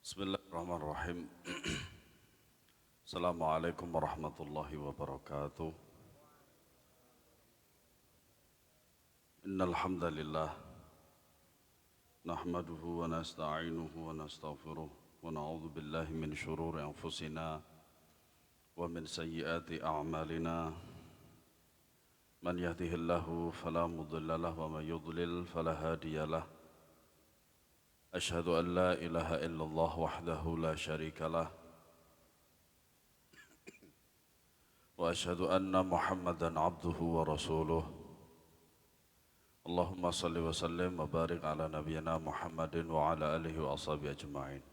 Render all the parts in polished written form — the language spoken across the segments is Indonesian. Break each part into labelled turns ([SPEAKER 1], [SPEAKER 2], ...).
[SPEAKER 1] Bismillahirrahmanirrahim. Assalamualaikum warahmatullahi wabarakatuh. Innal hamdalillah nahmaduhu wa nasta'inuhu wa nastaghfiruh wa na'udzu billahi min shururi anfusina wa min sayyiati a'malina. Man yahdihillahu fala mudilla lahu wa man yudlil fala hadiya lahu. Ashhadu an la ilaha illallah wahdahu la syarika lah. وأشهد أن محمدا عبده ورسوله اللهم صل وسلم وبارك على نبينا محمد وعلى آله وأصحابه أجمعين.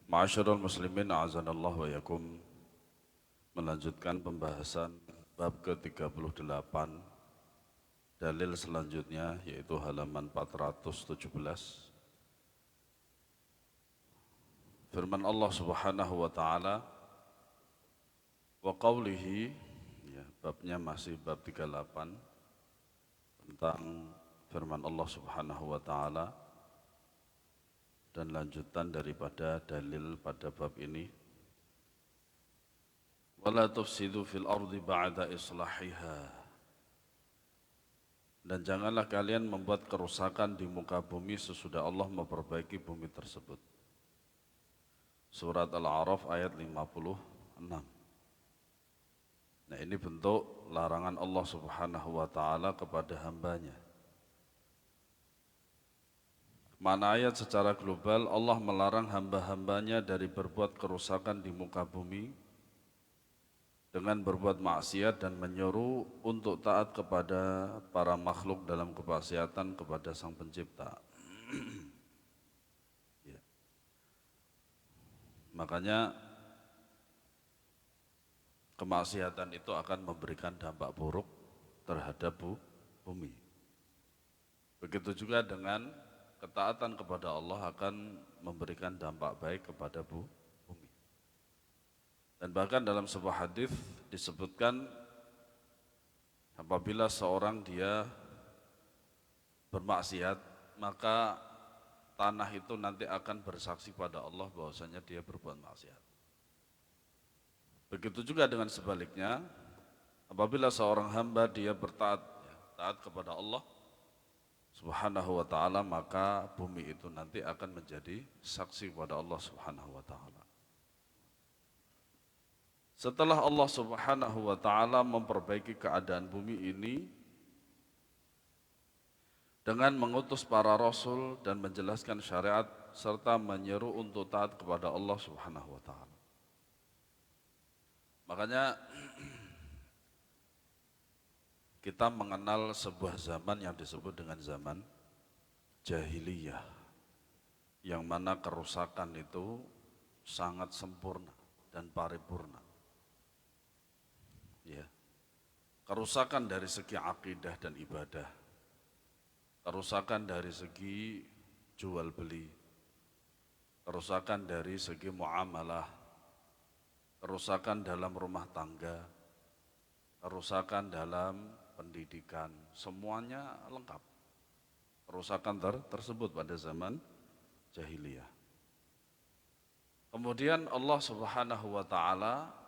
[SPEAKER 1] Ma'asyiral muslimin a'azanallah wa yakum. Melanjutkan pembahasan bab ke-38, dalil selanjutnya yaitu halaman 417. Firman Allah Subhanahu wa taala, wa qawlihi, ya, babnya masih bab 38 tentang firman Allah Subhanahu wa taala dan lanjutan daripada dalil pada bab ini. Wala tufsidu fil ardi ba'da islahiha. Dan janganlah kalian membuat kerusakan di muka bumi sesudah Allah memperbaiki bumi tersebut. Surat Al-A'raf ayat 56. Nah, ini bentuk larangan Allah Subhanahu wa taala kepada hambanya. Mana ayat secara global Allah melarang hamba-hambanya dari berbuat kerusakan di muka bumi dengan berbuat maksiat dan menyuruh untuk taat kepada para makhluk dalam kemaksiatan kepada Sang Pencipta. Ya. Makanya kemaksiatan itu akan memberikan dampak buruk terhadap bumi. Begitu juga dengan ketaatan kepada Allah akan memberikan dampak baik kepada bumi. Dan bahkan dalam sebuah hadis disebutkan apabila seorang dia bermaksiat, maka tanah itu nanti akan bersaksi pada Allah bahwasanya dia berbuat maksiat. Begitu juga dengan sebaliknya, apabila seorang hamba dia bertaat, taat kepada Allah Subhanahu wa taala, maka bumi itu nanti akan menjadi saksi kepada Allah Subhanahu wa taala. Setelah Allah Subhanahu wa taala memperbaiki keadaan bumi ini dengan mengutus para rasul dan menjelaskan syariat serta menyeru untuk taat kepada Allah Subhanahu wa taala. Makanya kita mengenal sebuah zaman yang disebut dengan zaman jahiliyah, yang mana kerusakan itu sangat sempurna dan paripurna. Ya. Kerusakan dari segi akidah dan ibadah, kerusakan dari segi jual beli, kerusakan dari segi muamalah, kerusakan dalam rumah tangga, kerusakan dalam pendidikan, semuanya lengkap. Kerusakan tersebut pada zaman jahiliyah. Kemudian Allah Subhanahu wa taala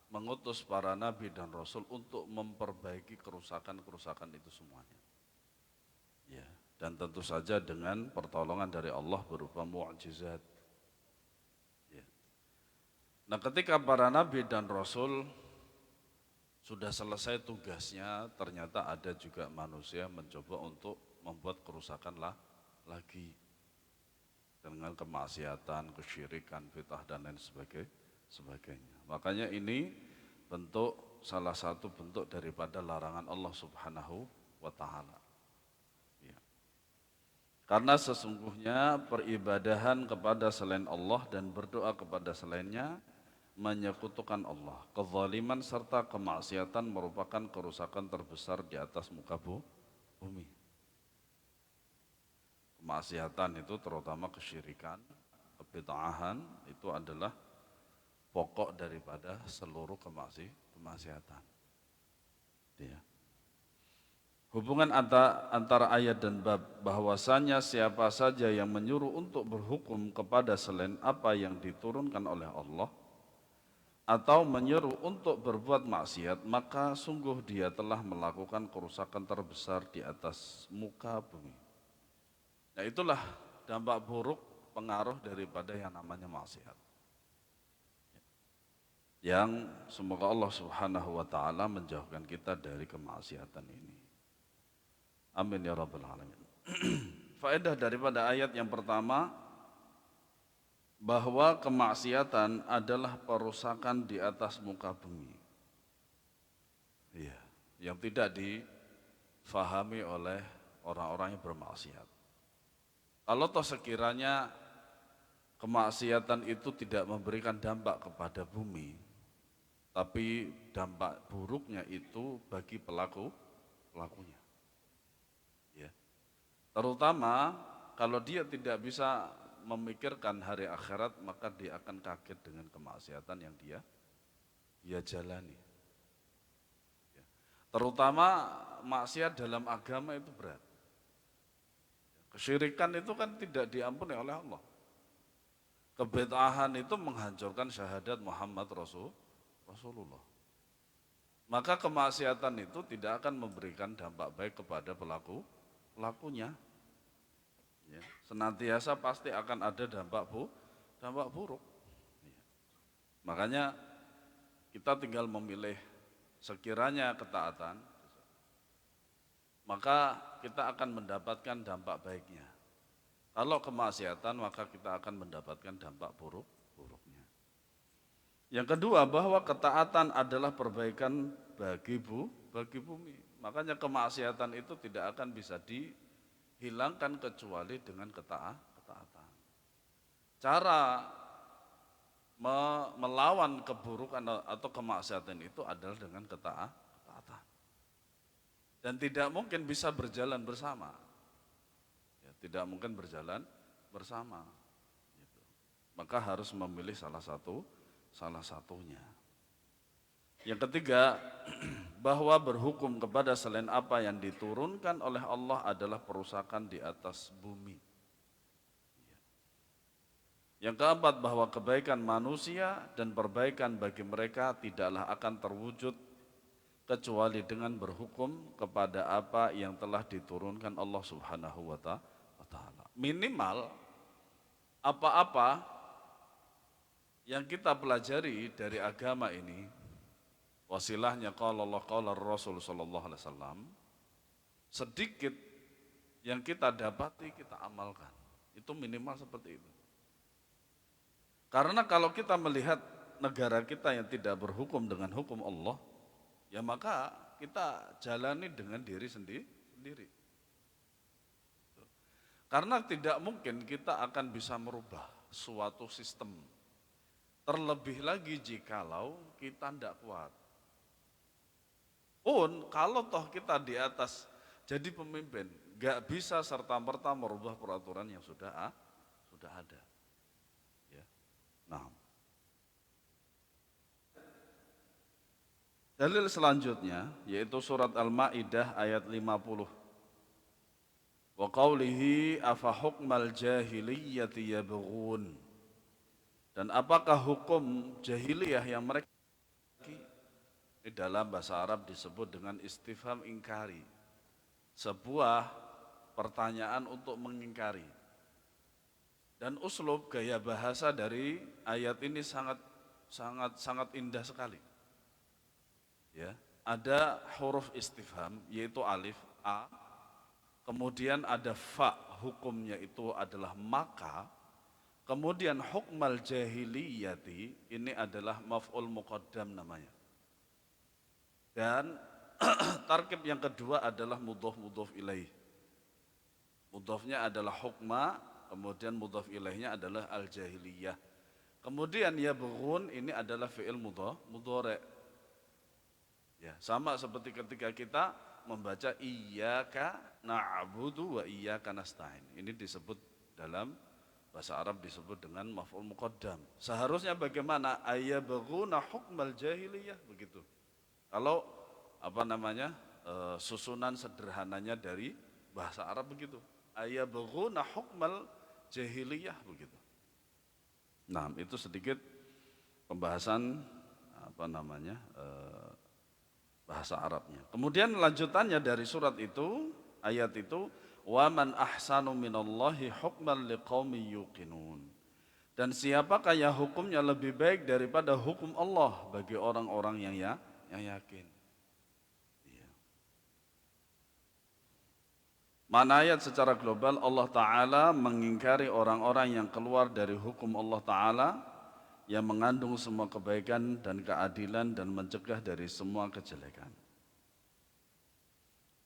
[SPEAKER 1] mengutus para nabi dan rasul untuk memperbaiki kerusakan-kerusakan itu semuanya. Ya, dan tentu saja dengan pertolongan dari Allah berupa mukjizat. Nah, ketika para nabi dan rasul sudah selesai tugasnya, ternyata ada juga manusia mencoba untuk membuat kerusakan lagi dengan kemaksiatan, kesyirikan, fitnah dan lain sebagainya. Makanya ini salah satu bentuk daripada larangan Allah Subhanahu wa taala. Ya. Karena sesungguhnya peribadahan kepada selain Allah dan berdoa kepada selainnya menyekutukan Allah. Kezaliman serta kemaksiatan merupakan kerusakan terbesar di atas muka bumi. Kemaksiatan itu terutama kesyirikan, kebid'ahan itu adalah pokok daripada seluruh kemaksiatan. Ya. Hubungan antara ayat dan bab bahwasanya siapa saja yang menyuruh untuk berhukum kepada selain apa yang diturunkan oleh Allah atau menyuruh untuk berbuat maksiat, maka sungguh dia telah melakukan kerusakan terbesar di atas muka bumi. Nah, itulah dampak buruk pengaruh daripada yang namanya maksiat. Yang semoga Allah Subhanahu wa taala menjauhkan kita dari kemaksiatan ini. Amin ya rabbal alamin. Faedah daripada ayat yang pertama, bahwa kemaksiatan adalah perusakan di atas muka bumi. Iya, yang tidak difahami oleh orang-orang yang bermaksiat. Kalau toh sekiranya kemaksiatan itu tidak memberikan dampak kepada bumi, tapi dampak buruknya itu bagi pelakunya. Ya. Terutama kalau dia tidak bisa memikirkan hari akhirat, maka dia akan kaget dengan kemaksiatan yang dia jalani. Ya. Terutama maksiat dalam agama itu berat. Kesyirikan itu kan tidak diampuni oleh Allah. Kebid'ahan itu menghancurkan syahadat Muhammad Rasulullah. Maka kemaksiatan itu tidak akan memberikan dampak baik kepada pelakunya. Ya, senantiasa pasti akan ada dampak buruk. Ya. Makanya kita tinggal memilih sekiranya ketaatan, maka kita akan mendapatkan dampak baiknya. Kalau kemaksiatan, maka kita akan mendapatkan dampak buruknya. Yang kedua, bahwa ketaatan adalah perbaikan bagi bumi. Makanya kemaksiatan itu tidak akan bisa dihilangkan kecuali dengan ketaatan. Cara melawan keburukan atau kemaksiatan itu adalah dengan ketaatan. Dan tidak mungkin bisa berjalan bersama. Ya, tidak mungkin berjalan bersama. Gitu. Maka harus memilih salah satunya. Yang ketiga, bahwa berhukum kepada selain apa yang diturunkan oleh Allah adalah perusakan di atas bumi. Yang keempat, bahwa kebaikan manusia dan perbaikan bagi mereka tidaklah akan terwujud kecuali dengan berhukum kepada apa yang telah diturunkan Allah Subhanahu wa ta'ala. Minimal apa-apa yang kita pelajari dari agama ini, wasilahnya qala Allah qala Rasul sallallahu alaihi wasallam, sedikit yang kita dapati kita amalkan. Itu minimal seperti itu. Karena kalau kita melihat negara kita yang tidak berhukum dengan hukum Allah, ya maka kita jalani dengan diri sendiri. Karena tidak mungkin kita akan bisa merubah suatu sistem. Terlebih lagi jikalau kita tidak kuat. Pun kalau toh kita di atas jadi pemimpin, gak bisa serta-merta merubah peraturan yang sudah ada. Ya. Nah. Dalil selanjutnya yaitu surat Al-Maidah ayat 50. Wa qawlihi afa hukmal jahiliyyati yabghun. Dan apakah hukum jahiliyah yang mereka ini dalam bahasa Arab disebut dengan istifham ingkari. Sebuah pertanyaan untuk mengingkari. Dan uslub gaya bahasa dari ayat ini sangat indah sekali. Ya, ada huruf istifham yaitu alif a, kemudian ada fa, hukumnya itu adalah maka, kemudian hukmal jahiliyati ini adalah maf'ul muqaddam namanya. Dan tarkib yang kedua adalah mudhof ilaih. Mudhofnya adalah hukma, kemudian mudhof ilaihnya adalah al-jahiliyah. Kemudian yabghun ini adalah fi'il mudhari'. Ya, sama seperti ketika kita membaca iyyaka na'budu wa iyyaka nasta'in. Ini disebut dalam bahasa Arab disebut dengan maf'ul muqaddam. Seharusnya bagaimana? Ayyabghuna hukmal jahiliyah begitu. Kalau susunan sederhananya dari bahasa Arab begitu. Ayabghuna hukmal jahiliyah begitu. Nah, itu sedikit pembahasan bahasa Arabnya. Kemudian lanjutannya dari surat itu, ayat itu, wa man ahsanu minallahi hukman liqaumin yuqinun. Dan siapakah yang hukumnya lebih baik daripada hukum Allah bagi orang-orang yang yakin. Iya. Mana ayat secara global Allah Ta'ala mengingkari orang-orang yang keluar dari hukum Allah Ta'ala yang mengandung semua kebaikan dan keadilan dan mencegah dari semua kejelekan.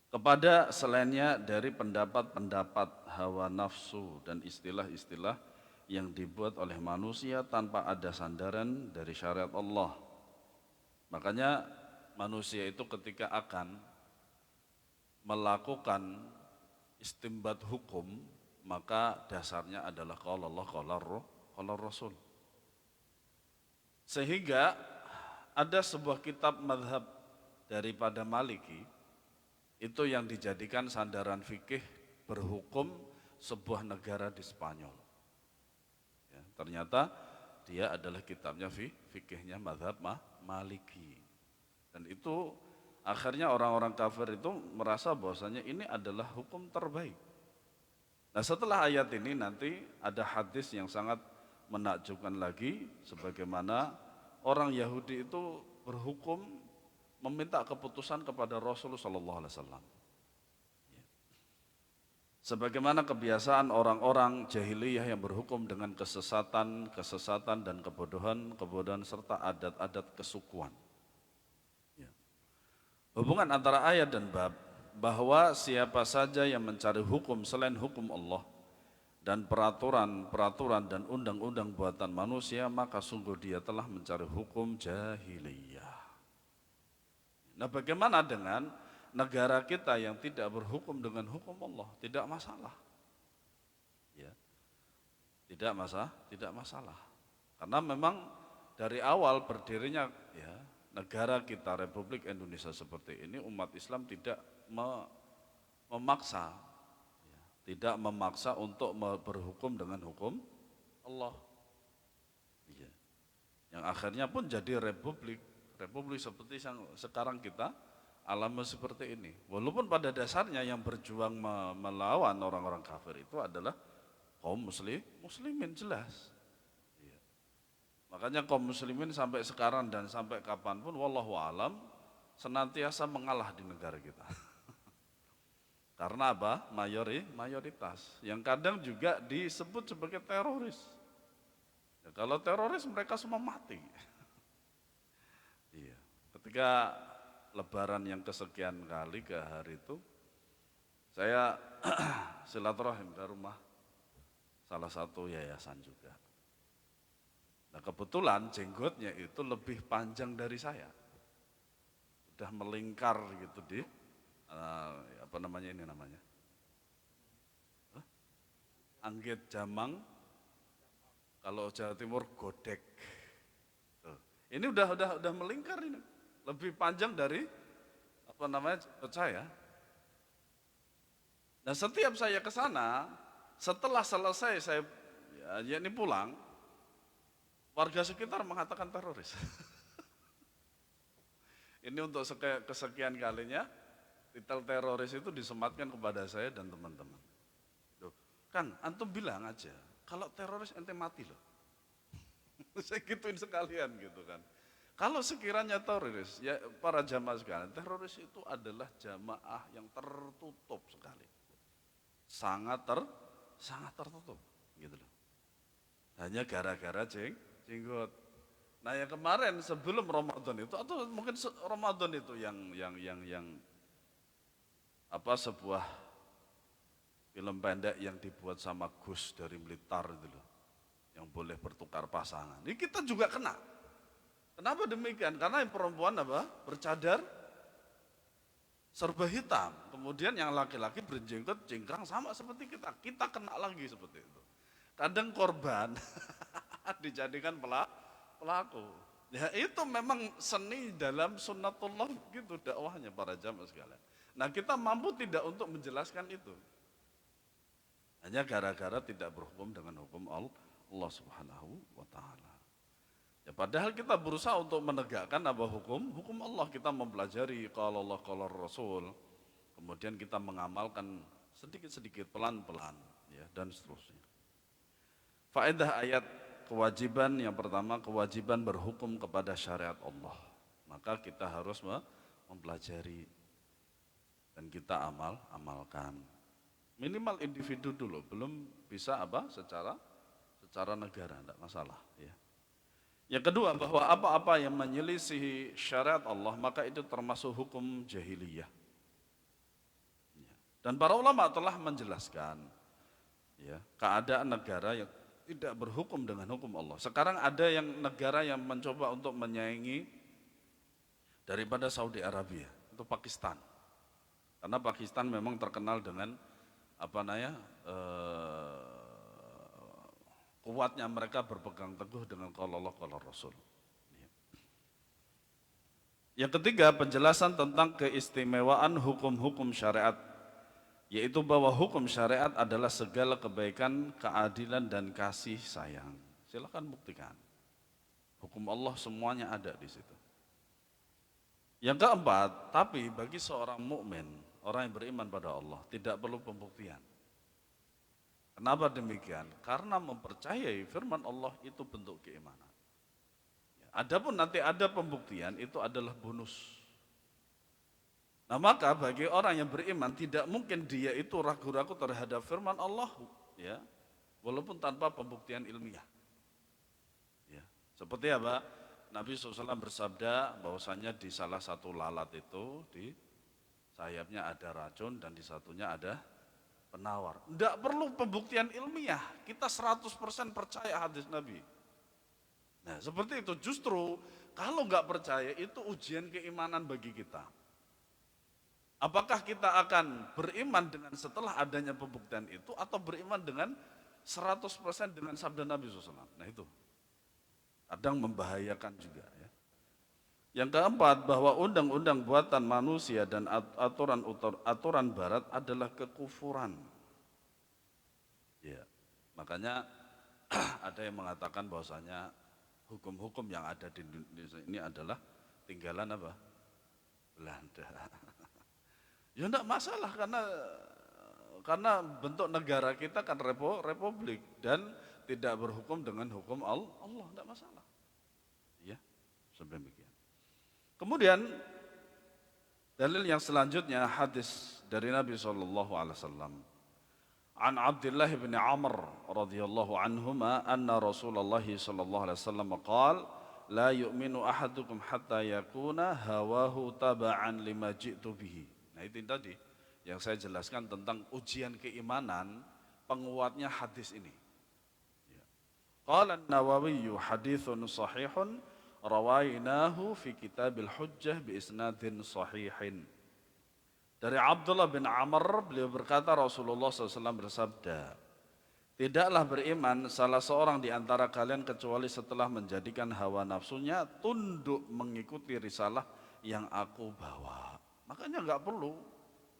[SPEAKER 1] Kepada selainnya dari pendapat-pendapat hawa nafsu dan istilah-istilah yang dibuat oleh manusia tanpa ada sandaran dari syariat Allah. Makanya manusia itu ketika akan melakukan istimbat hukum, maka dasarnya adalah qala Allah, qala Rasul. Sehingga ada sebuah kitab madhab daripada Maliki, itu yang dijadikan sandaran fikih berhukum sebuah negara di Spanyol. Ya, ternyata dia adalah kitabnya fikihnya madhab Maliki. Dan itu akhirnya orang-orang kafir itu merasa bahwasanya ini adalah hukum terbaik. Nah, setelah ayat ini nanti ada hadis yang sangat menakjubkan lagi, sebagaimana orang Yahudi itu berhukum meminta keputusan kepada Rasulullah SAW. Sebagaimana kebiasaan orang-orang jahiliyah yang berhukum dengan kesesatan dan kebodohan serta adat-adat kesukuan. Hubungan antara ayat dan bab bahwa siapa saja yang mencari hukum selain hukum Allah dan peraturan dan undang-undang buatan manusia, maka sungguh dia telah mencari hukum jahiliyah. Nah, bagaimana dengan negara kita yang tidak berhukum dengan hukum Allah? Tidak masalah. Ya. Tidak masalah. Karena memang dari awal berdirinya ya negara kita Republik Indonesia seperti ini, umat Islam tidak memaksa untuk berhukum dengan hukum Allah. Iya. Yang akhirnya pun jadi republik seperti yang sekarang kita alami seperti ini. Walaupun pada dasarnya yang berjuang melawan orang-orang kafir itu adalah kaum muslimin jelas. Iya. Makanya kaum muslimin sampai sekarang dan sampai kapanpun wallahu alam senantiasa mengalah di negara kita. Karena apa? Mayoritas. Yang kadang juga disebut sebagai teroris. Ya, kalau teroris mereka semua mati. Iya. Ketika Lebaran yang kesekian kali ke hari itu, saya silaturahim ke rumah salah satu yayasan juga. Nah, kebetulan jenggotnya itu lebih panjang dari saya. Sudah melingkar gitu di Anggit Jamang, kalau Jawa Timur Godek. Tuh. Ini udah melingkar ini, lebih panjang dari saya. Nah, setiap saya ke sana, setelah selesai saya ini pulang, warga sekitar mengatakan teroris. Ini untuk kesekian kalinya titel teroris itu disematkan kepada saya dan teman-teman. Kang, antum bilang aja, kalau teroris ente mati loh. Saya gituin sekalian gitu kan. Kalau sekiranya teroris, ya para jamaah sekalian, teroris itu adalah jamaah yang tertutup sekali. Sangat tertutup gitu loh. Hanya gara-gara jenggot. Nah, yang kemarin sebelum Ramadan itu atau mungkin Ramadan itu yang sebuah film pendek yang dibuat sama Gus dari Blitar itu loh, yang boleh bertukar pasangan. Ini kita juga kena. Kenapa demikian? Karena yang perempuan bercadar serba hitam, kemudian yang laki-laki berjenggot jingkrang sama seperti kita kena lagi seperti itu. Kadang korban dijadikan pelaku. Ya itu memang seni dalam sunnatullah gitu dakwahnya para jamaah sekalian. Nah kita mampu tidak untuk menjelaskan itu. Hanya gara-gara tidak berhukum dengan hukum Allah Subhanahu wa Ta'ala. Ya, padahal kita berusaha untuk menegakkan apa hukum Allah. Kita mempelajari qala Allah qala Rasul, kemudian kita mengamalkan sedikit-sedikit pelan-pelan, ya, dan seterusnya. Faedah ayat kewajiban yang pertama, kewajiban berhukum kepada syariat Allah. Maka kita harus mempelajari dan kita amalkan. Minimal individu dulu, belum bisa apa secara negara, tidak masalah, ya. Yang kedua, bahwa apa-apa yang menyelisihi syariat Allah maka itu termasuk hukum jahiliyah. Ya. Dan para ulama telah menjelaskan, ya, keadaan negara yang tidak berhukum dengan hukum Allah. Sekarang ada yang negara yang mencoba untuk menyaingi daripada Saudi Arabia, itu Pakistan. Karena Pakistan memang terkenal dengan kuatnya mereka berpegang teguh dengan qala Allah qala Rasul. Yang ketiga, penjelasan tentang keistimewaan hukum-hukum syariat, yaitu bahwa hukum syariat adalah segala kebaikan, keadilan dan kasih sayang. Silakan buktikan. Hukum Allah semuanya ada di situ. Yang keempat, tapi bagi seorang mukmin, orang yang beriman pada Allah, tidak perlu pembuktian. Kenapa demikian? Karena mempercayai firman Allah itu bentuk keimanan. Adapun nanti ada pembuktian, itu adalah bonus. Nah maka bagi orang yang beriman, tidak mungkin dia itu ragu-ragu terhadap firman Allah, ya, walaupun tanpa pembuktian ilmiah. Ya. Seperti apa? Nabi SAW bersabda bahwasanya di salah satu lalat itu, di sayapnya ada racun dan di satunya ada penawar. Tidak perlu pembuktian ilmiah, kita 100% percaya hadis Nabi. Nah seperti itu, justru kalau nggak percaya itu ujian keimanan bagi kita. Apakah kita akan beriman dengan setelah adanya pembuktian itu atau beriman dengan 100% dengan sabda Nabi SAW. Nah itu kadang membahayakan juga, ya. Yang keempat, bahwa undang-undang buatan manusia dan aturan barat adalah kekufuran. Ya, makanya ada yang mengatakan bahwasanya hukum-hukum yang ada di Indonesia ini adalah tinggalan apa? Belanda. Ya enggak masalah karena bentuk negara kita kan republik dan tidak berhukum dengan hukum Allah, enggak masalah. Ya, sedemikian. Kemudian dalil yang selanjutnya hadis dari Nabi SAW. An Abdullah bin Amr radhiyallahu anhuma anna Rasulullah sallallahu alaihi wasallam qala la yu'minu ahadukum hatta yakuna hawahu taba'an lima ji'tu bihi. Nah itu tadi yang saya jelaskan tentang ujian keimanan, penguatnya hadis ini. Qala an-Nawawi haditsun sahihun rawainahu fi kitabil hujjah bi isnadin sahihin. Dari Abdullah bin Amr, beliau berkata Rasulullah SAW bersabda, tidaklah beriman salah seorang di antara kalian kecuali setelah menjadikan hawa nafsunya tunduk mengikuti risalah yang aku bawa. Makanya nggak perlu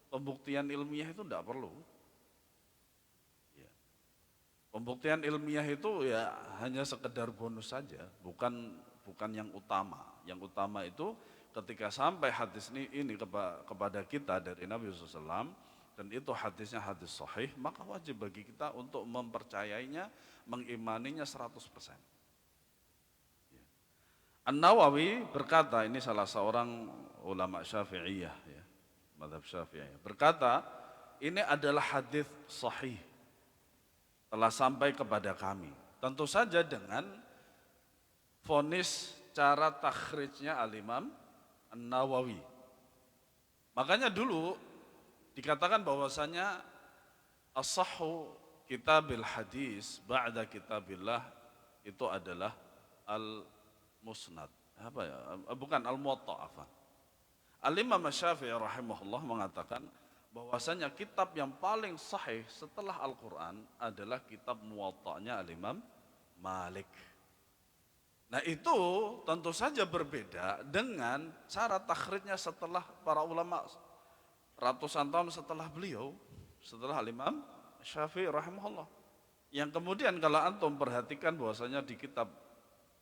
[SPEAKER 1] pembuktian ilmiah, itu nggak perlu. Pembuktian ilmiah itu ya hanya sekedar bonus saja, bukan yang utama. Yang utama itu ketika sampai hadis ini kepada kita dari Nabi SAW, dan itu hadisnya hadis sahih, maka wajib bagi kita untuk mempercayainya, mengimaninya 100%. An-Nawawi berkata, ini salah seorang ulama Syafi'iyah, ya, mazhab Syafi'iyah, berkata ini adalah hadis sahih, telah sampai kepada kami. Tentu saja dengan vonis cara takhrijnya Al-Imam An-Nawawi. Makanya dulu dikatakan bahwasanya as-sahhu kitabil hadis ba'da kitabillah itu adalah al-musnad. Apa ya? Bukan al-muwatta', afwan. Al-Imam Syafi'i rahimahullah mengatakan bahwasanya kitab yang paling sahih setelah Al-Quran adalah kitab muwatta'nya Al-Imam Malik. Nah itu tentu saja berbeda dengan cara takhrijnya setelah para ulama ratusan tahun setelah beliau, setelah Imam Syafi'i rahimahullah. Yang kemudian kalau antum perhatikan bahwasanya di kitab,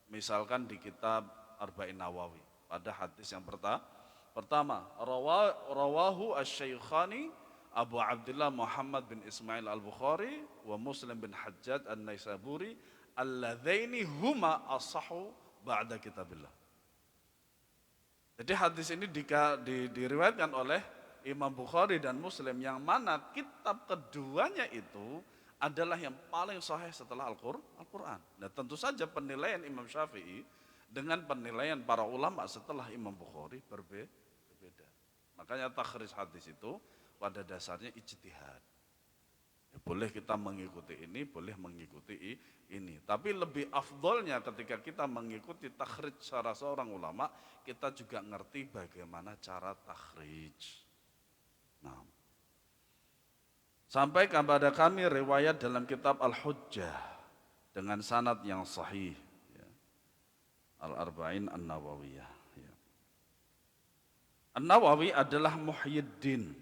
[SPEAKER 1] misalkan di kitab Arba'in Nawawi, pada hadis yang pertama, rawahu asy-Syaikhani Abu Abdullah Muhammad bin Ismail al-Bukhari wa Muslim bin Hajjaj an-Naisaburi alladzaini huma as-sahhu ba'da kitabillah. Jadi hadis ini diriwayatkan oleh Imam Bukhari dan Muslim, yang mana kitab keduanya itu adalah yang paling sahih setelah Al-Quran. Nah, tentu saja penilaian Imam Syafi'i dengan penilaian para ulama setelah Imam Bukhari berbeda. Makanya takhrij hadis itu pada dasarnya ijtihad. Ya, boleh kita mengikuti ini, boleh mengikuti ini. Tapi lebih afdolnya ketika kita mengikuti takhrij salah seorang ulama, kita juga ngerti bagaimana cara takhrij. Nah, sampai kepada kami riwayat dalam kitab Al-Hujjah dengan sanad yang sahih, ya. Al-Arba'in An-Nawawiyah. Ya. An-Nawawi adalah Muhyiddin,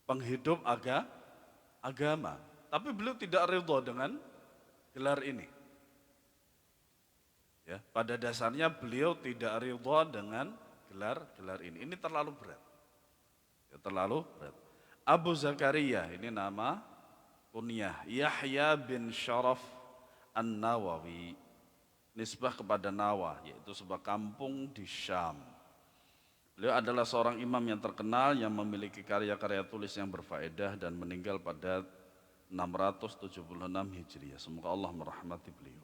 [SPEAKER 1] penghidup agama, tapi beliau tidak ridha dengan gelar ini. Ya, pada dasarnya beliau tidak ridha dengan gelar ini. Ini terlalu berat. Ya, terlalu berat. Abu Zakaria, ini nama kunyah, Yahya bin Syaraf An-Nawawi, nisbah kepada Nawa, yaitu sebuah kampung di Syam. Beliau adalah seorang imam yang terkenal yang memiliki karya-karya tulis yang berfaedah dan meninggal pada 676 Hijriah. Semoga Allah merahmati beliau.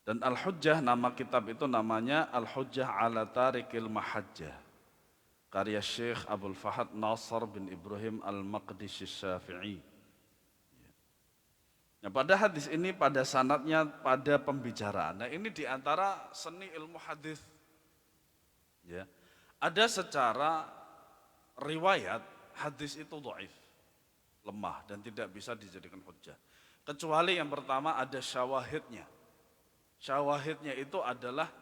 [SPEAKER 1] Dan Al-Hujjah, nama kitab itu namanya Al-Hujjah ala Tarikil Mahajjah, karya Syekh Abdul Fahad Nasr bin Ibrahim Al-Maqdisi Syafi'i. Nah, pada hadis ini, pada sanadnya, pada pembicaraan. Nah, ini diantara seni ilmu hadis. Ya, ada secara riwayat hadis itu dhaif, lemah dan tidak bisa dijadikan hujjah. Kecuali yang pertama ada syawahidnya. Syawahidnya itu adalah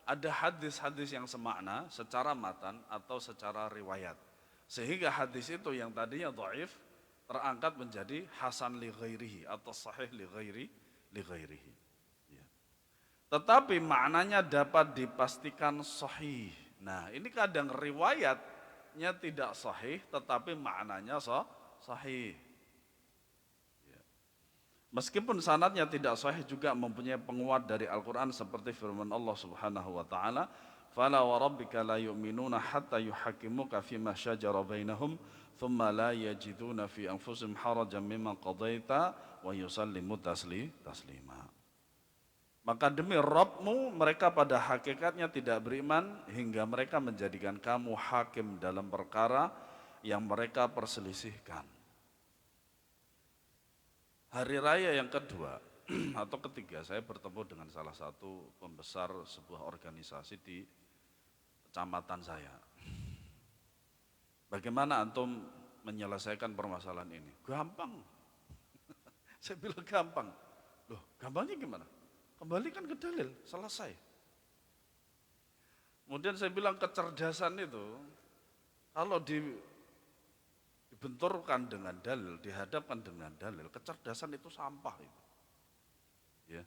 [SPEAKER 1] ada hadis-hadis yang semakna secara matan atau secara riwayat. Sehingga hadis itu yang tadinya dhaif terangkat menjadi hasan li ghairihi atau sahih li ghairihi. Ya. Tetapi maknanya dapat dipastikan sahih. Nah, ini kadang riwayatnya tidak sahih tetapi maknanya sahih. Meskipun sanadnya tidak sahih juga mempunyai penguat dari Al-Quran seperti firman Allah Subhanahu wa taala, "Fala wa rabbika la yu'minuna hatta yuhakkimuka fima syajara bainahum, thumma la yajiduna fi anfusihim harajan mimma qadaita wa yusallimu taslima." Maka demi Rabbmu, mereka pada hakikatnya tidak beriman hingga mereka menjadikan kamu hakim dalam perkara yang mereka perselisihkan. Hari raya yang kedua atau ketiga, saya bertemu dengan salah satu pembesar sebuah organisasi di kecamatan saya. Bagaimana antum menyelesaikan permasalahan ini? Gampang. Saya bilang gampang. Loh, gampangnya gimana? Kembalikan ke dalil, selesai. Kemudian saya bilang kecerdasan itu, kalau dibenturkan dengan dalil, dihadapkan dengan dalil, kecerdasan itu sampah itu. Ya.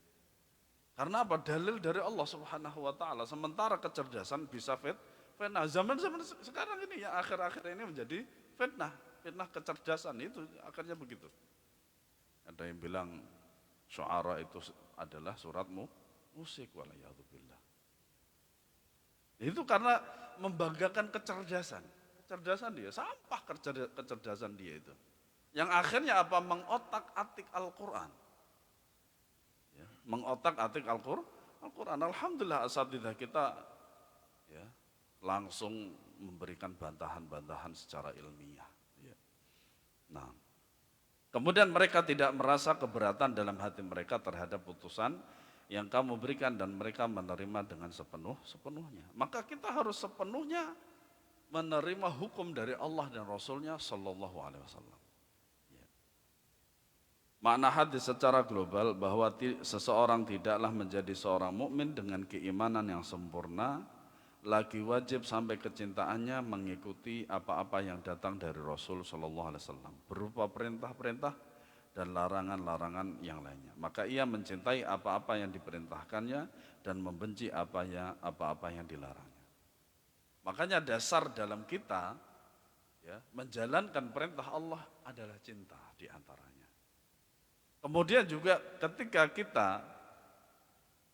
[SPEAKER 1] Karena apa? Dalil dari Allah Subhanahu wa taala, sementara kecerdasan bisa fitnah. Zaman sekarang ini yang akhir-akhir ini menjadi fitnah kecerdasan itu akhirnya begitu. Ada yang bilang syu'ara itu adalah surat musik, walayadzubillah. Itu karena membanggakan kecerdasan dia, sampah kecerdasan dia itu. Yang akhirnya apa? Mengotak-atik Al-Quran. Ya, mengotak-atik Al-Quran. Alhamdulillah asatidzah kita ya, langsung memberikan bantahan-bantahan secara ilmiah. Ya. Nah, kemudian mereka tidak merasa keberatan dalam hati mereka terhadap putusan yang kamu berikan dan mereka menerima dengan sepenuhnya. Maka kita harus sepenuhnya menerima hukum dari Allah dan Rasulnya Sallallahu Alaihi Wasallam. Ya. Makna hadis secara global bahwa seseorang tidaklah menjadi seorang mukmin dengan keimanan yang sempurna, lagi wajib sampai kecintaannya mengikuti apa-apa yang datang dari Rasul Shallallahu Alaihi Wasallam berupa perintah-perintah dan larangan-larangan yang lainnya. Maka ia mencintai apa-apa yang diperintahkannya dan membenci apa-apa yang dilarangnya. Makanya dasar dalam kita ya, menjalankan perintah Allah adalah cinta di antaranya. Kemudian juga ketika kita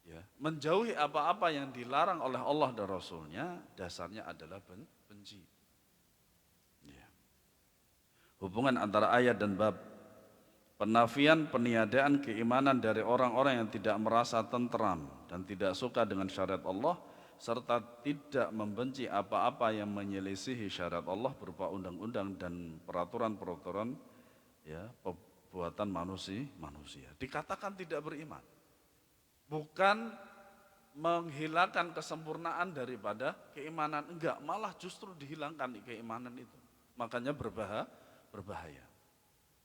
[SPEAKER 1] ya, menjauhi apa-apa yang dilarang oleh Allah dan Rasulnya, dasarnya adalah benci. Ya. Hubungan antara ayat dan bab, penafian peniadaan keimanan dari orang-orang yang tidak merasa tentram dan tidak suka dengan syariat Allah, serta tidak membenci apa-apa yang menyelisihi syariat Allah berupa undang-undang dan peraturan-peraturan ya, buatan manusia. Dikatakan tidak beriman. Bukan menghilangkan kesempurnaan daripada keimanan, enggak, malah justru dihilangkan keimanan itu. Makanya berbahaya.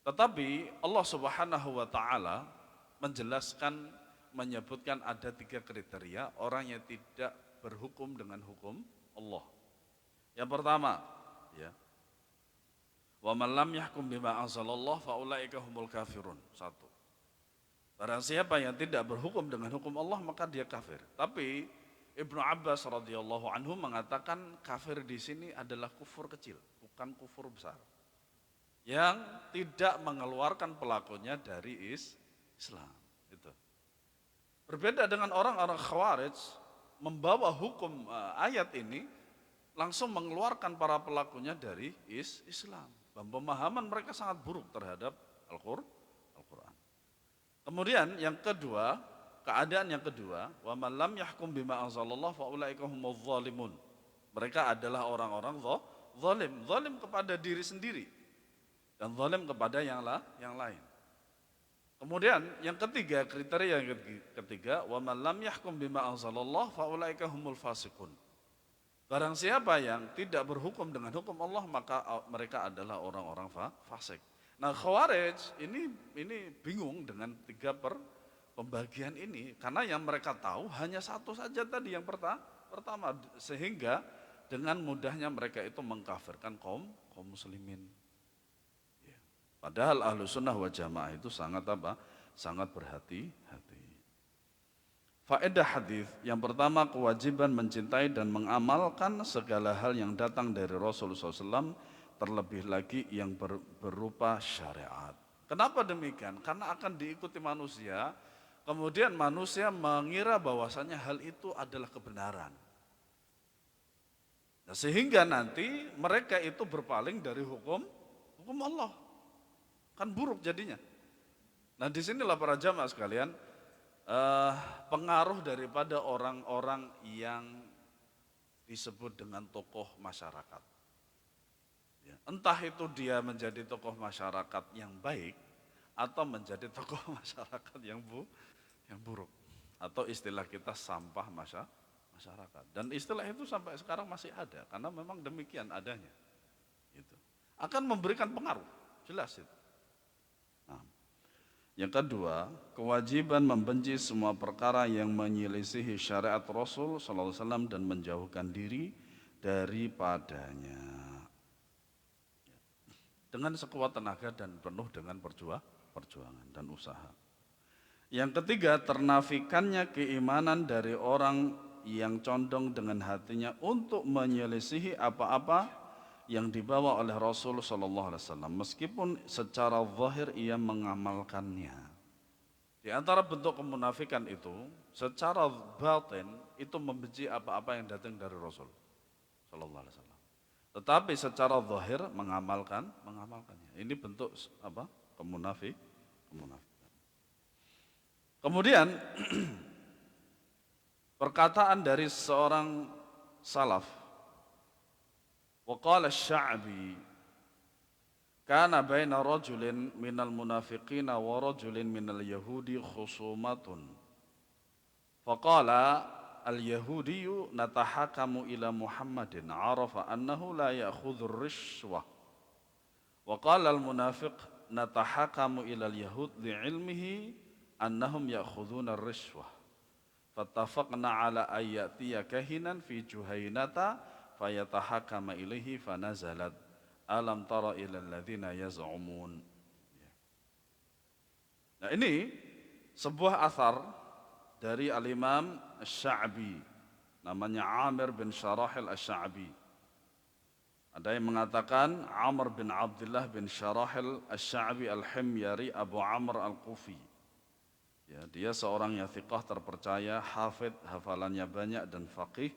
[SPEAKER 1] Tetapi Allah Subhanahu wa taala menjelaskan, menyebutkan ada 3 kriteria orang yang tidak berhukum dengan hukum Allah. Yang pertama, ya. Wa man lam yahkum bima anzalallah fa ulaika humul kafirun. 1. Barang siapa yang tidak berhukum dengan hukum Allah maka dia kafir. Tapi Ibnu Abbas radhiyallahu anhu mengatakan kafir di sini adalah kufur kecil, bukan kufur besar. Yang tidak mengeluarkan pelakunya dari Islam. Itu. Berbeda dengan orang-orang Khawarij, membawa hukum ayat ini langsung mengeluarkan para pelakunya dari Islam. Pemahaman mereka sangat buruk terhadap Al-Quran. Kemudian yang kedua, keadaan yang kedua, wa man lam yahkum bima anzalallah fa ulaika humuz zalimun. Mereka adalah orang-orang zalim kepada diri sendiri dan zalim kepada yang lain. Kemudian yang ketiga, kriteria yang ketiga, wa man lam yahkum bima anzalallah fa ulaika humul fasiqun. Barang siapa yang tidak berhukum dengan hukum Allah maka mereka adalah orang-orang fasik. Nah, Khawarij ini bingung dengan 3 pembagian ini karena yang mereka tahu hanya satu saja tadi yang pertama, sehingga dengan mudahnya mereka itu mengkafirkan kaum muslimin. Ya. Padahal ahlu sunnah wal jamaah itu sangat berhati-hati. Faedah hadis yang pertama, kewajiban mencintai dan mengamalkan segala hal yang datang dari Rasulullah SAW, terlebih lagi yang berupa syariat. Kenapa demikian? Karena akan diikuti manusia, kemudian manusia mengira bahwasanya hal itu adalah kebenaran. Nah, sehingga nanti mereka itu berpaling dari hukum Allah. Kan buruk jadinya. Nah, disinilah para jamaah sekalian, pengaruh daripada orang-orang yang disebut dengan tokoh masyarakat. Ya, entah itu dia menjadi tokoh masyarakat yang baik atau menjadi tokoh masyarakat yang buruk, atau istilah kita sampah masyarakat. Dan istilah itu sampai sekarang masih ada karena memang demikian adanya. Gitu. Akan memberikan pengaruh, jelas itu. Nah, yang kedua, kewajiban membenci semua perkara yang menyelisihi syariat Rasul sallallahu alaihi wasallam dan menjauhkan diri daripadanya. Dengan sekuat tenaga dan penuh dengan perjuangan dan usaha. Yang ketiga, ternafikannya keimanan dari orang yang condong dengan hatinya untuk menyelisihi apa-apa yang dibawa oleh Rasul sallallahu alaihi wasallam meskipun secara zahir ia mengamalkannya. Di antara bentuk kemunafikan itu, secara batin itu membenci apa-apa yang datang dari Rasul sallallahu alaihi wasallam. Tetapi secara zahir mengamalkannya. Ini bentuk apa? Kemunafikan. Kemudian perkataan dari seorang salaf, وقال الشعبي كان بين رجل من المنافقين ورجل من اليهود خصومة فقال اليهودي نتحاكم إلى محمد عرف أنه لا يأخذ الرشوة وقال المنافق نتحاكم إلى اليهود لعلمه أنهم يأخذون الرشوة fattafaqna ala ayyatiya kahinan fi juhainata fayatahakama ilaihi fanazalat alam tara ilal ladzina yaz'umun. Nah, ini sebuah athar dari al-Imam Asy-Sya'bi, namanya Amir bin Syarahil Asy-Sya'bi. Ada yang mengatakan Amr bin Abdullah bin Syarahil Asy-Sya'bi Al-Himyari Abu Amr Al-Kufi. Ya, dia seorang yang thiqah terpercaya, hafidh, hafalannya banyak dan faqih,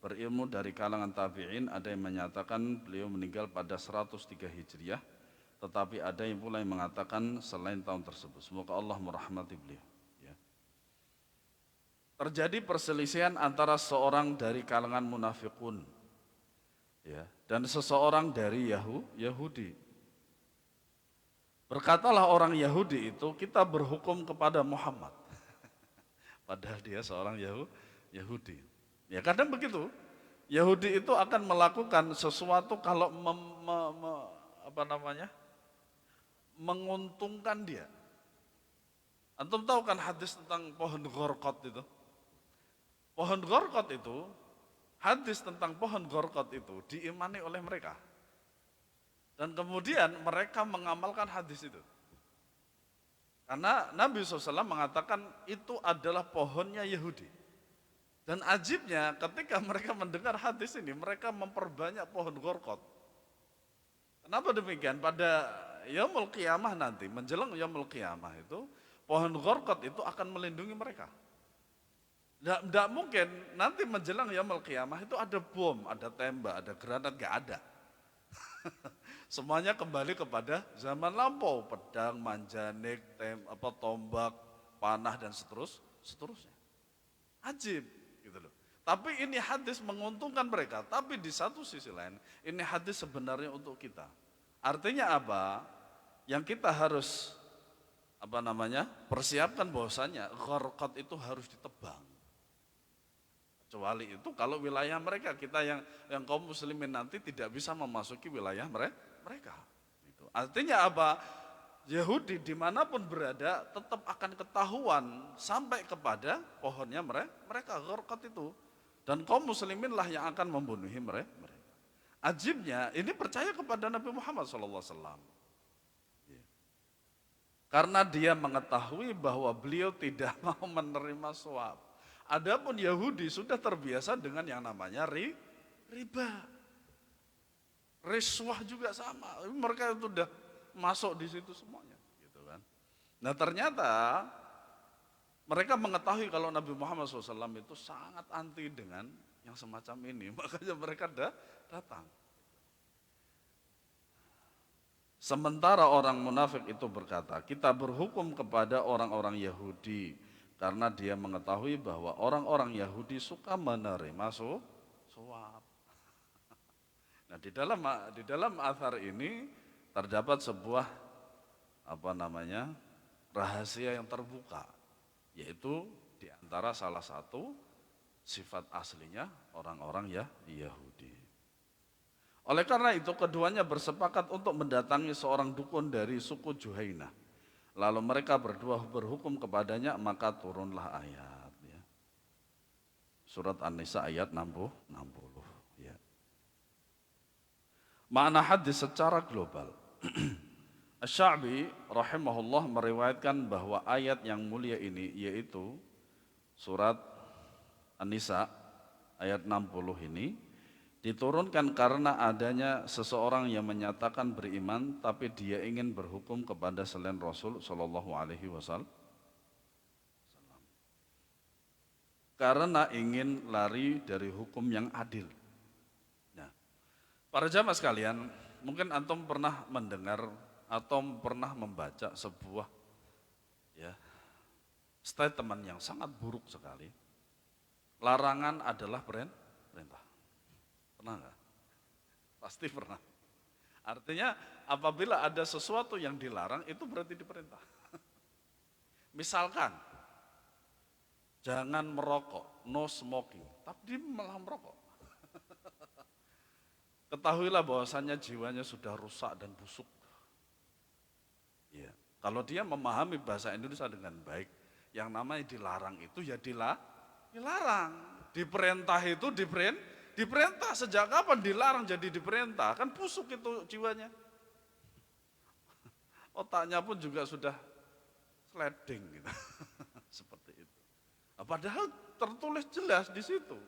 [SPEAKER 1] berilmu dari kalangan tabi'in. Ada yang menyatakan beliau meninggal pada 103 Hijriah, tetapi ada yang pula yang mengatakan selain tahun tersebut. Semoga Allah merahmati beliau. Ya. Terjadi perselisihan antara seorang dari kalangan munafiqun, ya, dan seseorang dari Yahudi. Berkatalah orang Yahudi itu, kita berhukum kepada Muhammad. Padahal dia seorang Yahudi. Ya kadang begitu. Yahudi itu akan melakukan sesuatu kalau menguntungkan dia. Antum tahu kan hadis tentang pohon gorkot itu? Pohon gorkot itu, hadis tentang pohon gorkot itu diimani oleh mereka. Dan kemudian mereka mengamalkan hadis itu. Karena Nabi SAW mengatakan itu adalah pohonnya Yahudi. Dan ajibnya ketika mereka mendengar hadis ini, mereka memperbanyak pohon gorkot. Kenapa demikian? Pada Yaumul Qiyamah nanti, menjelang Yaumul Qiyamah itu, pohon gorkot itu akan melindungi mereka. Tidak mungkin nanti menjelang Yaumul Qiyamah itu ada bom, ada tembak, ada granat, gak ada. Semuanya kembali kepada zaman lampau, pedang, manjanik, tombak, panah dan seterusnya. Ajib gitu loh. Tapi ini hadis menguntungkan mereka, tapi di satu sisi lain ini hadis sebenarnya untuk kita. Artinya apa? Yang kita harus persiapkan bahwasanya gharqat itu harus ditebang. Kecuali itu kalau wilayah mereka, kita yang kaum muslimin nanti tidak bisa memasuki wilayah mereka. Itu. Artinya apa? Yahudi dimanapun berada tetap akan ketahuan sampai kepada pohonnya mereka gharqat itu. Dan kaum muslimin lah yang akan membunuhi mereka. Ajibnya ini percaya kepada Nabi Muhammad SAW. Karena dia mengetahui bahwa beliau tidak mau menerima suap. Adapun Yahudi sudah terbiasa dengan yang namanya riba. Riswah juga sama. Mereka sudah masuk di situ semuanya, gitu kan. Nah, ternyata mereka mengetahui kalau Nabi Muhammad SAW itu sangat anti dengan yang semacam ini, makanya mereka datang. Sementara orang munafik itu berkata, kita berhukum kepada orang-orang Yahudi karena dia mengetahui bahwa orang-orang Yahudi suka menerima suap. Nah, di dalam athar ini terdapat sebuah rahasia yang terbuka, yaitu di antara salah satu sifat aslinya orang-orang Yahudi. Oleh karena itu keduanya bersepakat untuk mendatangi seorang dukun dari suku Juhainah. Lalu mereka berdua berhukum kepadanya, maka turunlah ayat. Ya. Surat An-Nisa ayat 60. Ya. Makna hadis secara global. Asy-Sya'bi rahimahullah meriwayatkan bahwa ayat yang mulia ini, yaitu surat An-Nisa ayat 60 ini, diturunkan karena adanya seseorang yang menyatakan beriman tapi dia ingin berhukum kepada selain Rasul Shallallahu Alaihi Wasallam karena ingin lari dari hukum yang adil. Nah, para jamaah sekalian, mungkin antum pernah mendengar atau pernah membaca sebuah statement yang sangat buruk sekali. Larangan adalah perintah. Pernah enggak? Pasti pernah. Artinya apabila ada sesuatu yang dilarang itu berarti diperintah. Misalkan jangan merokok, no smoking, tapi dia malah merokok. Ketahuilah bahwasannya jiwanya sudah rusak dan busuk. Ya. Kalau dia memahami bahasa Indonesia dengan baik, yang namanya dilarang itu ya Dilarang. Diperintah itu diperintah. Sejak kapan dilarang jadi diperintah? Kan busuk itu jiwanya. Otaknya pun juga sudah sliding gitu. Seperti itu. Nah, padahal tertulis jelas di situ.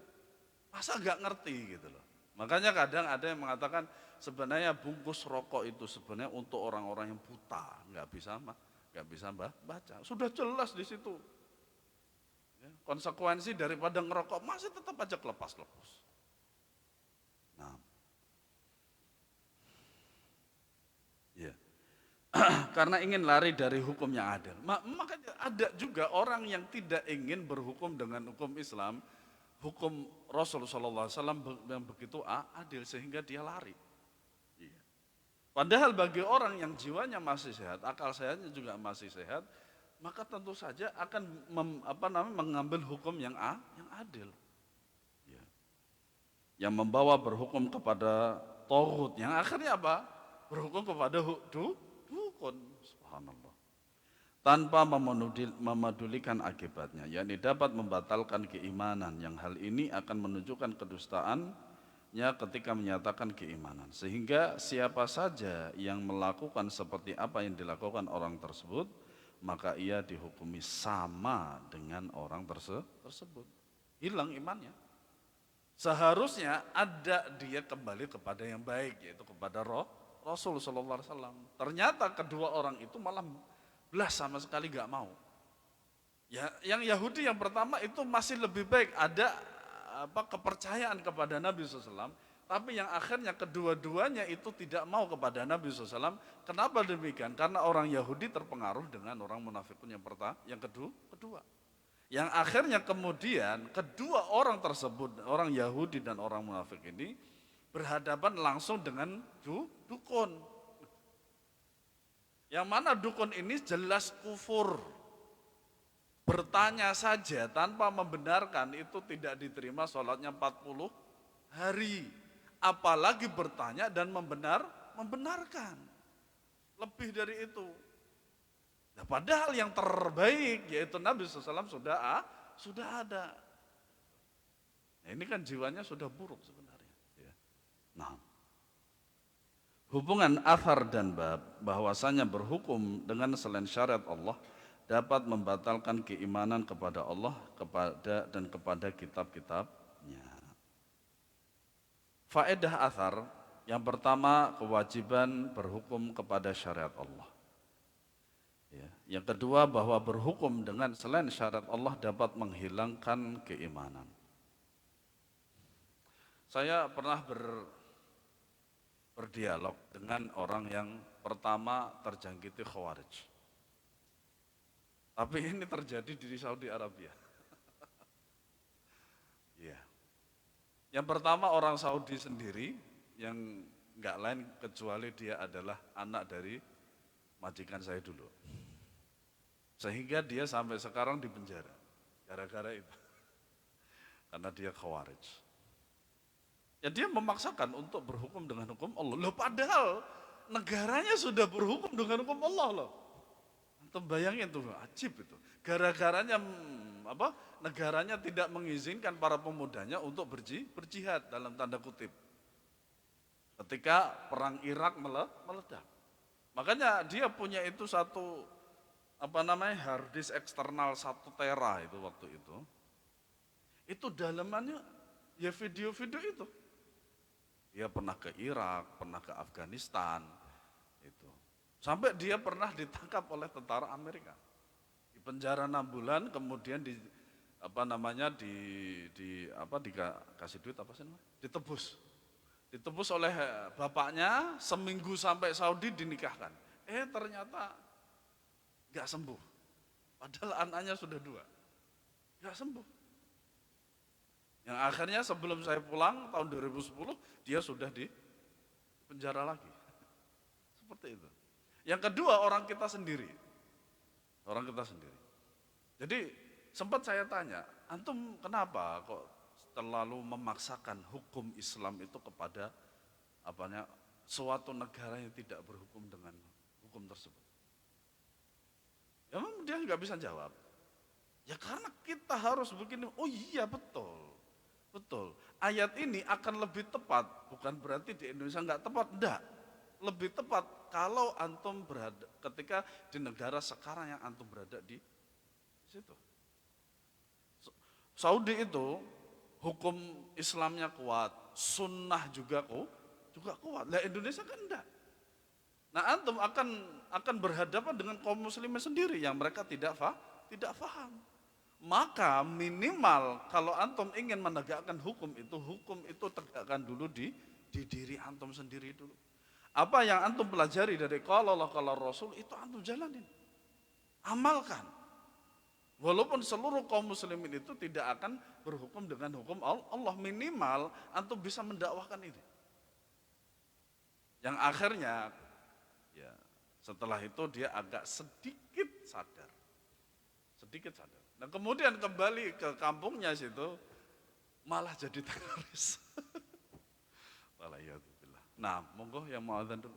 [SPEAKER 1] Masa nggak ngerti gitu loh. Makanya kadang ada yang mengatakan sebenarnya bungkus rokok itu sebenarnya untuk orang-orang yang buta, nggak bisa baca. Sudah jelas di situ. Ya, konsekuensi daripada ngerokok masih tetap aja kelepas-lepas. Nah, ya. Karena ingin lari dari hukum yang adil. Makanya ada juga orang yang tidak ingin berhukum dengan hukum Islam, hukum Rasulullah SAW yang begitu adil sehingga dia lari. Iya. Padahal bagi orang yang jiwanya masih sehat, akal sehatnya juga masih sehat, maka tentu saja akan mengambil hukum yang adil. Iya. Yang membawa berhukum kepada tauhid, yang akhirnya apa? Berhukum kepada dukun, subhanallah. Tanpa memedulikan akibatnya, yakni dapat membatalkan keimanan, yang hal ini akan menunjukkan kedustaannya ketika menyatakan keimanan. Sehingga siapa saja yang melakukan seperti apa yang dilakukan orang tersebut, maka ia dihukumi sama dengan orang tersebut. Hilang imannya. Seharusnya ada dia kembali kepada yang baik, yaitu kepada Rasul Sallallahu Alaihi Wasallam. Ternyata kedua orang itu malah belas sama sekali gak mau. Ya, yang Yahudi yang pertama itu masih lebih baik, ada kepercayaan kepada Nabi SAW. Tapi yang akhirnya kedua-duanya itu tidak mau kepada Nabi SAW. Kenapa demikian? Karena orang Yahudi terpengaruh dengan orang munafikun yang kedua. Yang akhirnya kemudian kedua orang tersebut, orang Yahudi dan orang munafik ini berhadapan langsung dengan dukun. Yang mana dukun ini jelas kufur. Bertanya saja tanpa membenarkan itu tidak diterima sholatnya 40 hari. Apalagi bertanya dan membenarkan. Lebih dari itu. Nah, padahal yang terbaik yaitu Nabi SAW sudah ada. Nah, ini kan jiwanya sudah buruk sebenarnya. Nah, hubungan athar dan bab bahwasanya berhukum dengan selain syariat Allah dapat membatalkan keimanan kepada Allah dan kepada kitab-kitabnya. Faedah athar yang pertama, kewajiban berhukum kepada syariat Allah. Ya. Yang kedua, bahwa berhukum dengan selain syariat Allah dapat menghilangkan keimanan. Saya pernah berdialog dengan orang yang pertama terjangkiti Khawarij. Tapi ini terjadi di Saudi Arabia. Iya. Yang pertama orang Saudi sendiri yang nggak lain kecuali dia adalah anak dari majikan saya dulu. Sehingga dia sampai sekarang di penjara gara-gara itu. Karena dia Khawarij. Ya dia memaksakan untuk berhukum dengan hukum Allah. Loh padahal negaranya sudah berhukum dengan hukum Allah loh. Antum bayangin tuh, ajib itu. Gara-garanya negaranya tidak mengizinkan para pemudanya untuk berjihad dalam tanda kutip. Ketika perang Irak meledak. Makanya dia punya itu satu hard disk eksternal 1 tera itu waktu itu. Itu dalamannya ya video-video itu. Dia pernah ke Irak, pernah ke Afghanistan, itu. Sampai dia pernah ditangkap oleh tentara Amerika. Di penjara 6 bulan, kemudian dikasih duit apa sih namanya? Ditebus. Ditebus oleh bapaknya, seminggu sampai Saudi dinikahkan. Ternyata gak sembuh. Padahal anaknya sudah 2. Gak sembuh. Yang akhirnya sebelum saya pulang tahun 2010 dia sudah di penjara lagi. Seperti itu. Yang kedua orang kita sendiri. Orang kita sendiri. Jadi sempat saya tanya, antum kenapa kok terlalu memaksakan hukum Islam itu kepada suatu negara yang tidak berhukum dengan hukum tersebut? Ya memang dia nggak bisa jawab. Ya karena kita harus begini, oh iya betul, betul. Ayat ini akan lebih tepat, bukan berarti di Indonesia nggak tepat, enggak. Lebih tepat kalau antum berada, ketika di negara sekarang yang antum berada di situ. Saudi itu hukum Islamnya kuat, sunnah juga kuat. Nah Indonesia kan enggak. Nah antum akan berhadapan dengan kaum muslimin sendiri yang mereka tidak paham. Maka minimal kalau antum ingin menegakkan hukum itu tegakkan dulu di diri antum sendiri dulu. Apa yang antum pelajari dari qala Allah qala Rasul itu antum jalanin. Amalkan. Walaupun seluruh kaum muslimin itu tidak akan berhukum dengan hukum Allah, minimal antum bisa mendakwahkan ini. Yang akhirnya ya setelah itu dia agak sedikit sadar. Sedikit sadar. Nah kemudian kembali ke kampungnya situ malah jadi teroris. Waliyadzubillah. Nah, monggo yang mau adzan dulu.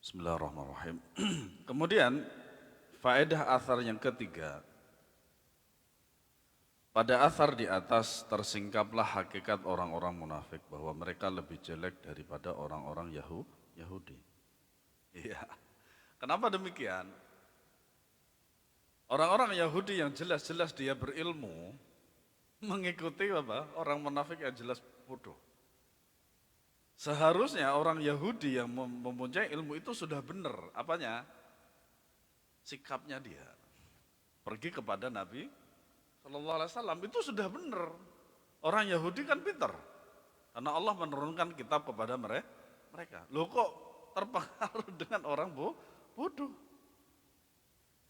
[SPEAKER 1] Bismillahirrahmanirrahim. Kemudian faedah asar yang ketiga. Pada asar di atas tersingkaplah hakikat orang-orang munafik bahwa mereka lebih jelek daripada orang-orang Yahudi. Iya. Kenapa demikian? Orang-orang Yahudi yang jelas-jelas dia berilmu mengikuti apa? Orang munafik yang jelas bodoh. Seharusnya orang Yahudi yang mempunyai ilmu itu sudah benar, apanya? Sikapnya dia. Pergi kepada Nabi Sallallahu Alaihi Wasallam itu sudah benar. Orang Yahudi kan pintar, karena Allah menurunkan kitab kepada mereka. Loh kok terpengaruh dengan orang bodoh?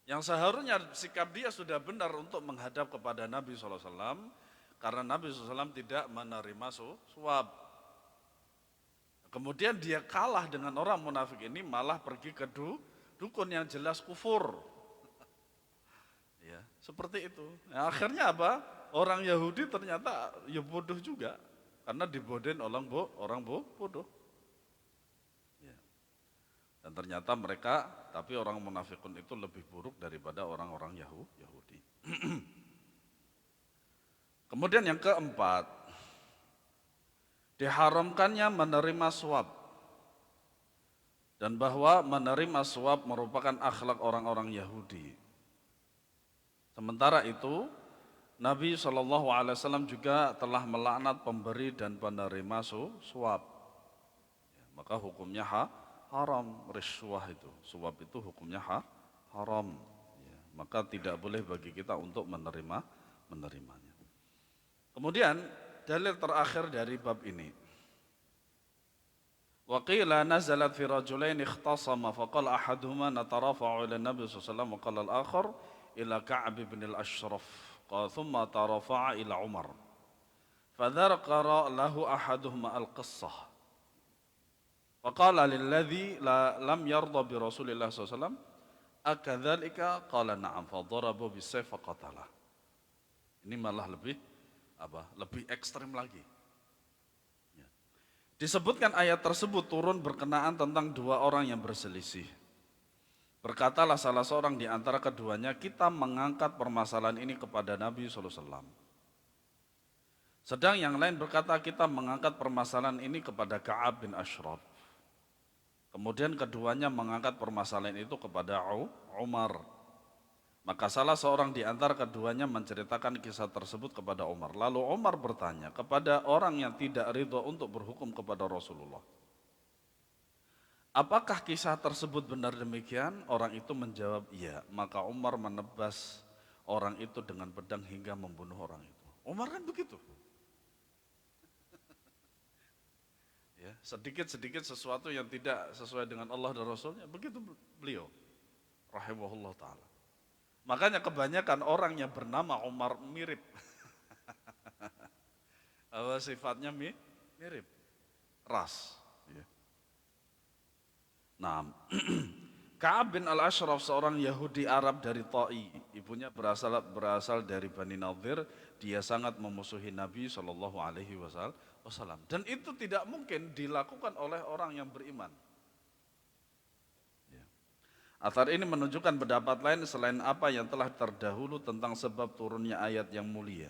[SPEAKER 1] Yang seharusnya sikap dia sudah benar untuk menghadap kepada Nabi Sallallahu Alaihi Wasallam, karena Nabi Sallallahu Alaihi Wasallam tidak menerima suap. Kemudian dia kalah dengan orang munafik ini malah pergi ke dukun yang jelas kufur. Ya, seperti itu. Nah, akhirnya apa? Orang Yahudi ternyata ya bodoh juga karena dibodohin orang bodoh. Ya. Dan ternyata mereka, tapi orang munafikun itu lebih buruk daripada orang-orang Yahudi. Kemudian yang keempat, diharamkannya menerima suap. Dan bahwa menerima suap merupakan akhlak orang-orang Yahudi. Sementara itu, Nabi SAW juga telah melaknat pemberi dan penerima suap. Ya, maka hukumnya haram, riswah itu. Suap itu hukumnya haram. Ya, maka tidak boleh bagi kita untuk menerimanya. Kemudian dalil terakhir dari bab ini. Wa qila nazalat fi rajulain ikhtasama faqala ahaduhuma natarafa'u ila Nabi sallallahu alaihi wasallam wa qala al-akhar ila Ka'b bin al-Ashraf qala thumma tarafa'a ila Umar. Fadhakara lahu ahaduhuma al-qissah. Faqala lilladhi lam yarda bi Rasulillah sallallahu alaihi wasallam akadzalika qala na'am fadarabu bis-sayf faqatalah. Ini malah lebih ekstrem lagi. Ya. Disebutkan ayat tersebut turun berkenaan tentang dua orang yang berselisih. Berkatalah salah seorang di antara keduanya, kita mengangkat permasalahan ini kepada Nabi SAW. Sedang yang lain berkata, kita mengangkat permasalahan ini kepada Ka'ab bin Ashraf. Kemudian keduanya mengangkat permasalahan itu kepada Umar. Maka salah seorang di antara keduanya menceritakan kisah tersebut kepada Umar. Lalu Umar bertanya kepada orang yang tidak ridho untuk berhukum kepada Rasulullah. Apakah kisah tersebut benar demikian? Orang itu menjawab iya. Maka Umar menebas orang itu dengan pedang hingga membunuh orang itu. Umar kan begitu. Ya, sedikit-sedikit sesuatu yang tidak sesuai dengan Allah dan Rasulnya. Begitu beliau. Rahimahullah ta'ala. Makanya kebanyakan orang yang bernama Umar mirip. Sifatnya mirip. Ras. Ya. Nah, Ka'ab bin al-Ashraf seorang Yahudi Arab dari Ta'i. Ibunya berasal dari Bani Nadir. Dia sangat memusuhi Nabi SAW. Dan itu tidak mungkin dilakukan oleh orang yang beriman. Athar ini menunjukkan pendapat lain selain apa yang telah terdahulu tentang sebab turunnya ayat yang mulia.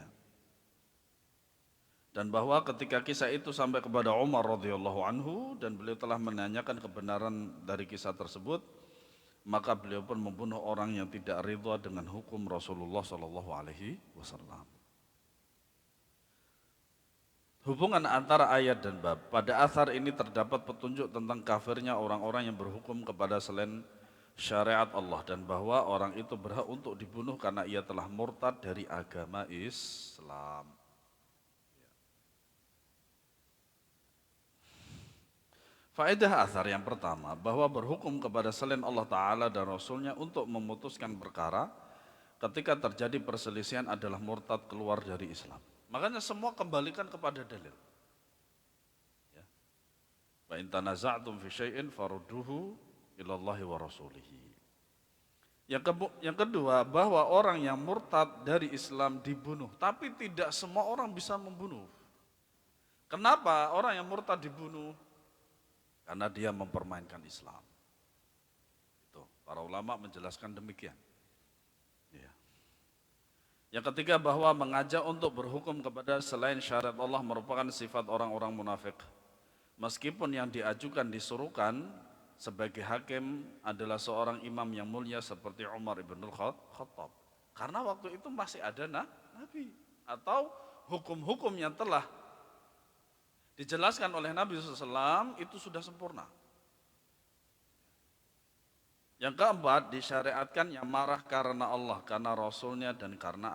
[SPEAKER 1] Dan bahwa ketika kisah itu sampai kepada Umar radhiyallahu anhu dan beliau telah menanyakan kebenaran dari kisah tersebut, maka beliau pun membunuh orang yang tidak ridha dengan hukum Rasulullah SAW. Hubungan antara ayat dan bab. Pada athar ini terdapat petunjuk tentang kafirnya orang-orang yang berhukum kepada selain syariat Allah dan bahwa orang itu berhak untuk dibunuh karena ia telah murtad dari agama Islam. Faedah athar yang pertama, bahwa berhukum kepada selain Allah Ta'ala dan Rasulnya untuk memutuskan perkara ketika terjadi perselisihan adalah murtad keluar dari Islam. Makanya semua kembalikan kepada dalil. Wa in tanaza'tum fi syai'in farudduhu ilallahi wa rasulihi. Yang kedua, bahwa orang yang murtad dari Islam dibunuh, tapi tidak semua orang bisa membunuh. Kenapa orang yang murtad dibunuh? Karena dia mempermainkan Islam. Itu, para ulama menjelaskan demikian. Ya. Yang ketiga, bahwa mengajak untuk berhukum kepada selain syariat Allah merupakan sifat orang-orang munafik. Meskipun yang diajukan disuruhkan sebagai hakim adalah seorang imam yang mulia seperti Umar ibn Khattab. Karena waktu itu masih ada Nabi. Atau hukum-hukum yang telah dijelaskan oleh Nabi SAW itu sudah sempurna. Yang keempat, disyariatkan yang marah karena Allah, karena Rasulnya dan karena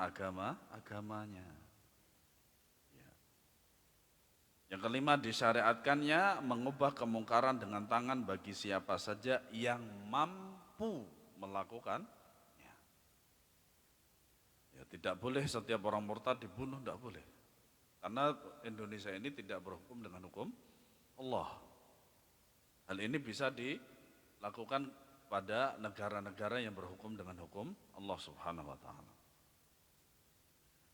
[SPEAKER 1] agamanya. Yang kelima, disyariatkannya mengubah kemungkaran dengan tangan bagi siapa saja yang mampu melakukannya. Ya, tidak boleh setiap orang murtad dibunuh, tidak boleh. Karena Indonesia ini tidak berhukum dengan hukum Allah. Hal ini bisa dilakukan pada negara-negara yang berhukum dengan hukum Allah Subhanahu wa taala.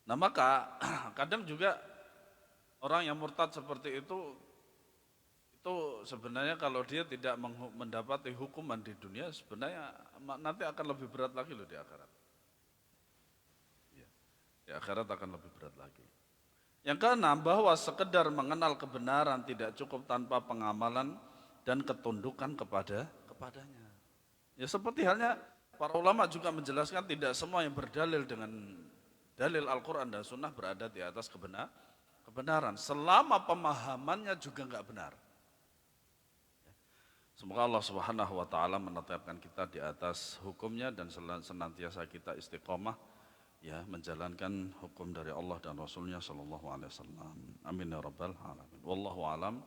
[SPEAKER 1] Nah, maka kadang juga orang yang murtad seperti itu sebenarnya kalau dia tidak mendapati hukuman di dunia, sebenarnya nanti akan lebih berat lagi loh di akhirat. Ya, di akhirat akan lebih berat lagi. Yang keenam, bahwa sekedar mengenal kebenaran tidak cukup tanpa pengamalan dan ketundukan kepadanya. Ya seperti halnya para ulama juga menjelaskan tidak semua yang berdalil dengan dalil Al-Quran dan Sunnah berada di atas kebenaran. Selama pemahamannya juga enggak benar. Semoga Allah Subhanahu wa taala menetapkan kita di atas hukumnya dan senantiasa kita istiqomah ya menjalankan hukum dari Allah dan Rasulnya sallallahu alaihi wasallam. Amin ya rabbal alamin. Wallahu alam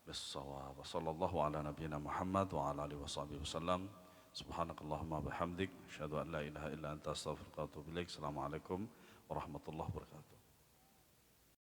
[SPEAKER 1] bissawab. Wassallallahu ala nabiyyina Muhammad wa ala alihi washabihi wasallam. Subhanakallahumma bihamdik asyhadu an la ilaha illa anta astaghfiruka wa atubu ilaik. Assalamualaikum warahmatullahi wabarakatuh.